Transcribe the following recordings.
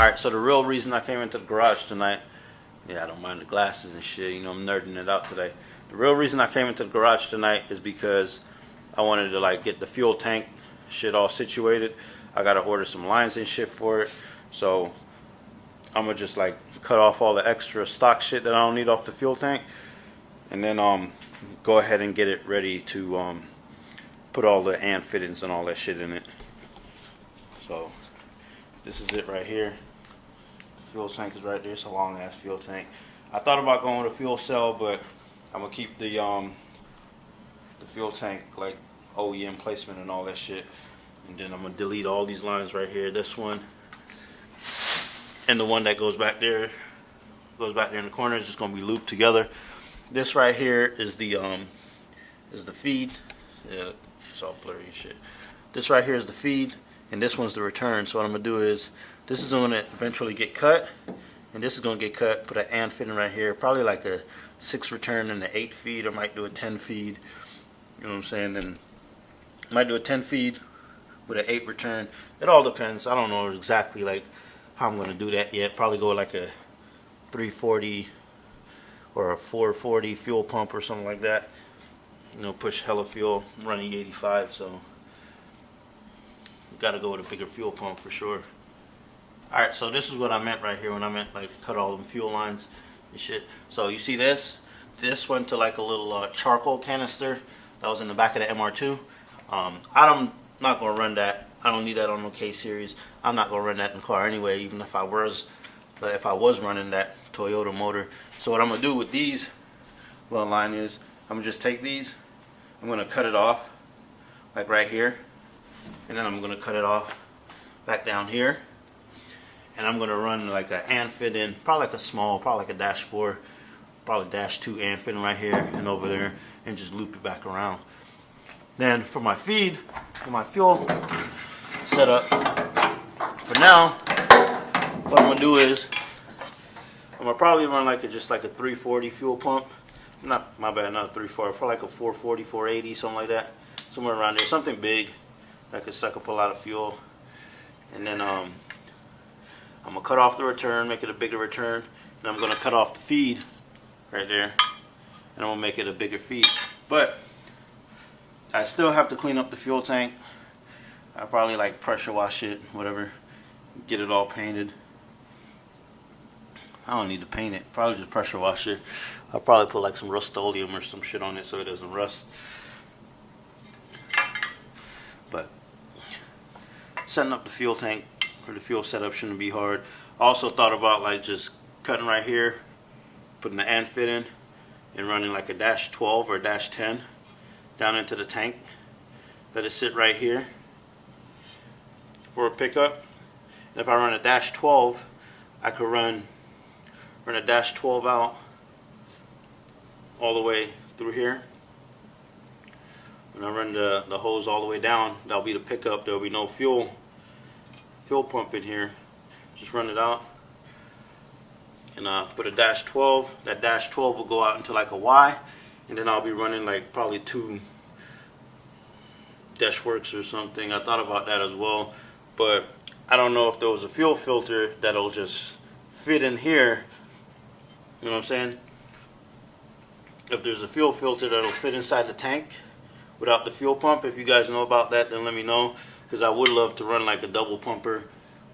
Alright, so the real reason I came into the garage tonight, yeah, I don't mind the glasses and shit, you know, I'm nerding it out today. The real reason I came into the garage tonight is because I wanted to like get the fuel tank shit all situated. I gotta order some lines and shit for it. So I'm gonna just like cut off all the extra stock shit that I don't need off the fuel tank, and then go ahead and get it ready to put all the AND fittings and all that shit in it. So this is it right here. The fuel tank is right there. It's a long ass fuel tank. I thought about going with a fuel cell, but I'm gonna keep the fuel tank like OEM placement and all that shit. And then I'm gonna delete all these lines right here. This one and the one that goes back there in the corner is just gonna be looped together. This right here is the feed. Yeah, it's all blurry and shit. This right here is the feed, and this one's the return. So what I'm gonna do is, this is gonna eventually get cut, and this is gonna get cut. Put an AND fitting right here, probably like a 6 return and an 8 feed. I might do a 10 feed. You know what I'm saying? Then I might do a 10 feed with an 8 return. It all depends. I don't know exactly like how I'm gonna do that yet. Probably go like a 340 or a 440 fuel pump or something like that. You know, push hella fuel. I'm running E85, so got to go with a bigger fuel pump for sure. Alright, so this is what I meant right here when I meant like cut all them fuel lines and shit. So you see this? This went to like a little charcoal canister that was in the back of the MR2. I'm not going to run that. I don't need that on no K-Series. I'm not going to run that in the car anyway, even if I was running that Toyota motor. So what I'm going to do with these little line is, I'm going to just take these, I'm going to cut it off like right here, and then I'm going to cut it off back down here, and I'm going to run like an AND fit in, probably like a small, probably like a dash 4, probably dash 2 AND fit in right here and over there, and just loop it back around. Then for my feed, for my fuel setup, for now, what I'm going to do is, I'm going to probably run like just like a 340 fuel pump. Not, my bad, not a 340, probably like a 440, 480, something like that. Somewhere around there, something big that could suck up a lot of fuel. And then I'm going to cut off the return, make it a bigger return. And I'm going to cut off the feed right there, and I'm going to make it a bigger feed. But I still have to clean up the fuel tank. I probably like pressure wash it, whatever, get it all painted. I don't need to paint it, probably just pressure wash it. I'll probably put like some Rust-Oleum or some shit on it so it doesn't rust. But setting up the fuel tank or the fuel setup shouldn't be hard. I also thought about like just cutting right here, putting the AND fit in, and running like a dash 12 or dash 10 down into the tank. Let it sit right here for a pickup. And if I run a dash 12, I could run a dash 12 out all the way through here. When I run the hose all the way down, that'll be the pickup. There'll be no fuel pump in here. Just run it out and put a dash 12. That dash 12 will go out into like a Y, and then I'll be running like probably 2 Deshworks or something. I thought about that as well, but I don't know if there was a fuel filter that'll just fit in here. You know what I'm saying? If there's a fuel filter that'll fit inside the tank without the fuel pump. If you guys know about that, then let me know, because I would love to run like a double pumper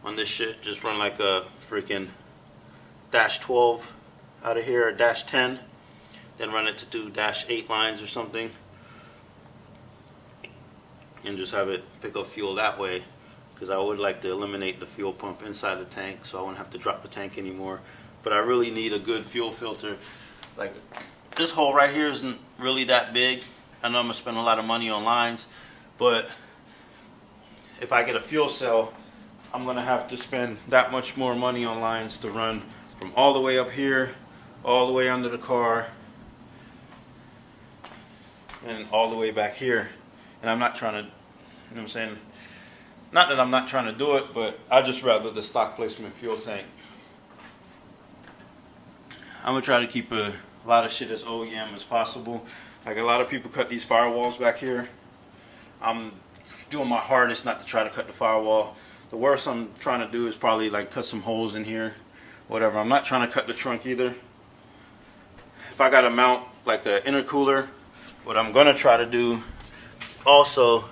on this shit. Just run like a freaking dash 12 out of here, or dash 10, then run it to 2 dash 8 lines or something, and just have it pick up fuel that way, because I would like to eliminate the fuel pump inside the tank so I wouldn't have to drop the tank anymore. But I really need a good fuel filter. Like, this hole right here isn't really that big. I know I'm gonna spend a lot of money on lines, but if I get a fuel cell, I'm gonna have to spend that much more money on lines to run from all the way up here, all the way under the car, and all the way back here. And I'm not trying to, you know what I'm saying? Not that I'm not trying to do it, but I just rather the stock placement fuel tank. I'm gonna try to keep a lot of shit as OEM as possible. Like, a lot of people cut these firewalls back here. I'm doing my hardest not to try to cut the firewall. The worst I'm trying to do is probably like cut some holes in here, whatever. I'm not trying to cut the trunk either. If I gotta mount like an intercooler, what I'm gonna try to do also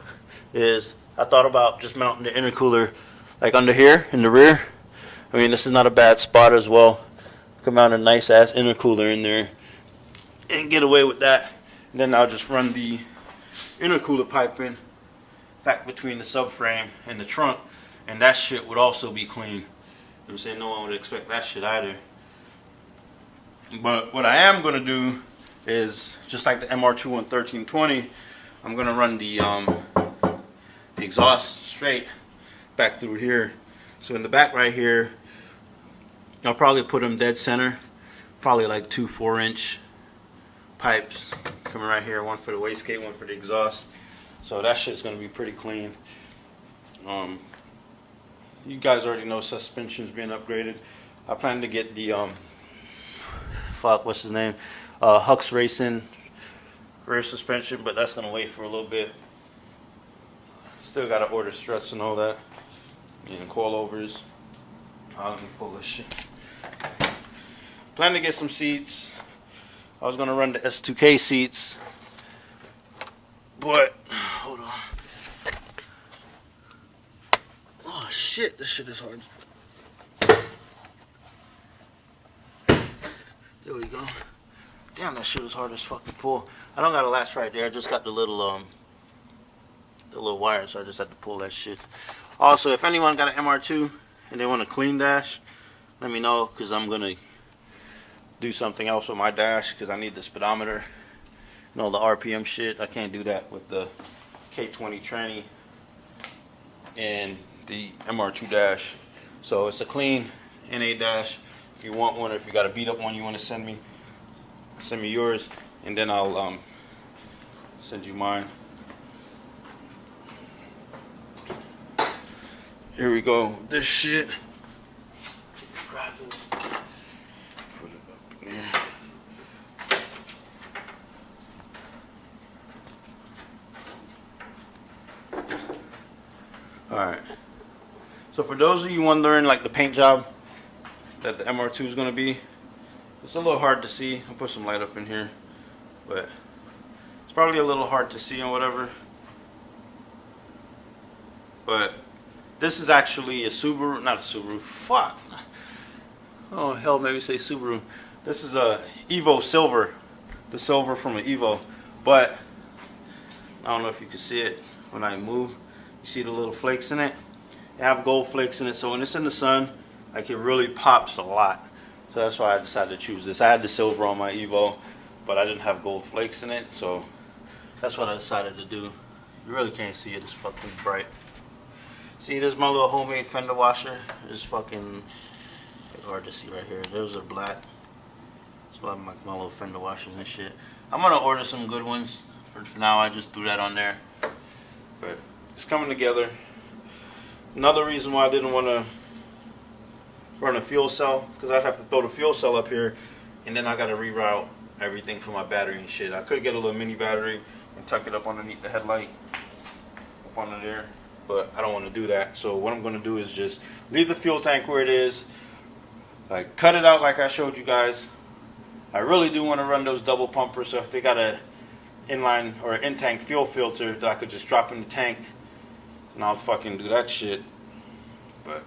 is I thought about just mounting the intercooler like under here in the rear. I mean, this is not a bad spot as well. Come mount a nice ass intercooler in there and get away with that. And then I'll just run the intercooler pipe in back between the subframe and the trunk, and that shit would also be clean. You know what I'm saying? No one would expect that shit either. But what I am going to do is, just like the MR2 on 1320, I'm going to run the exhaust straight back through here. So in the back right here, I'll probably put them dead center, probably like 2 4-inch pipes coming right here, one for the wastegate, one for the exhaust. So that shit's going to be pretty clean. You guys already know suspension's being upgraded. I plan to get the what's his name, Hux Racing rear suspension, but that's gonna wait for a little bit. Still gotta order struts and all that, and coilovers. Let me pull this shit. Plan to get some seats. I was gonna run the S2K seats, but hold on. Oh shit, this shit is hard. There we go. Damn, that shit was hard as fuck to pull. I don't got a latch right there. I just got the little wire, so I just had to pull that shit. Also, if anyone got an MR2 and they want a clean dash, let me know, because I'm gonna do something else with my dash, because I need the speedometer. You know, the RPM shit. I can't do that with the K20 tranny and the MR2 dash. So it's a clean NA dash. If you want one, or if you got a beat up one you want to send me yours, and then I'll send you mine. Here we go. This shit. Grab this. Put it up in there. Alright. So for those of you wondering, like the paint job that the MR2 is going to be, it's a little hard to see. I'll put some light up in here, but it's probably a little hard to see and whatever. But this is actually a Subaru, not a Subaru, fuck. Oh hell, maybe say Subaru. This is a Evo Silver, the silver from an Evo, but I don't know if you can see it when I move. You see the little flakes in it? They have gold flakes in it, so when it's in the sun, like, it really pops a lot. So that's why I decided to choose this. I had the silver on my Evo, but I didn't have gold flakes in it, so that's what I decided to do. You really can't see it, it's fucking bright. See, there's my little homemade fender washer. It's fucking, it's hard to see right here. Those are black. That's why my little fender washers and shit. I'm gonna order some good ones. For now, I just threw that on there. But it's coming together. Another reason why I didn't want to run a fuel cell, because I'd have to throw the fuel cell up here, and then I got to reroute everything for my battery and shit. I could get a little mini battery and tuck it up underneath the headlight, up under there, but I don't want to do that. So what I'm going to do is just leave the fuel tank where it is, like cut it out like I showed you guys. I really do want to run those double pumpers, so if they got a inline or an in-tank fuel filter that I could just drop in the tank, and I'll fucking do that shit. But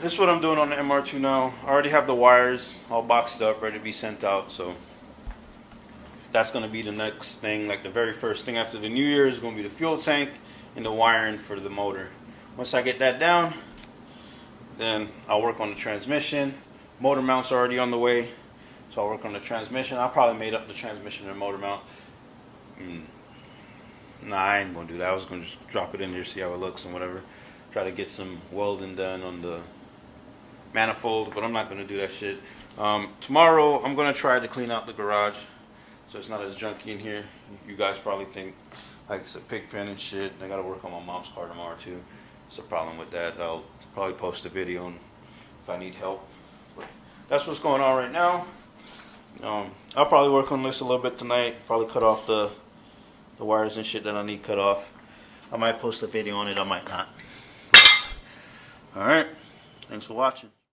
this is what I'm doing on the MR2 now. I already have the wires all boxed up, ready to be sent out. So that's going to be the next thing. Like the very first thing after the new year is going to be the fuel tank and the wiring for the motor. Once I get that down, then I'll work on the transmission. Motor mounts are already on the way, so I'll work on the transmission. I probably made up the transmission and motor mount. Nah, I ain't going to do that. I was going to just drop it in here, see how it looks and whatever. Try to get some welding done on the manifold, but I'm not going to do that shit. Tomorrow, I'm going to try to clean out the garage so it's not as junky in here. You guys probably think like it's a pig pen and shit. I got to work on my mom's car tomorrow too. It's a problem with that. I'll probably post a video if I need help. But that's what's going on right now. I'll probably work on this a little bit tonight. Probably cut off the wires and shit that I need cut off. I might post a video on it, I might not. But All right. Thanks for watching.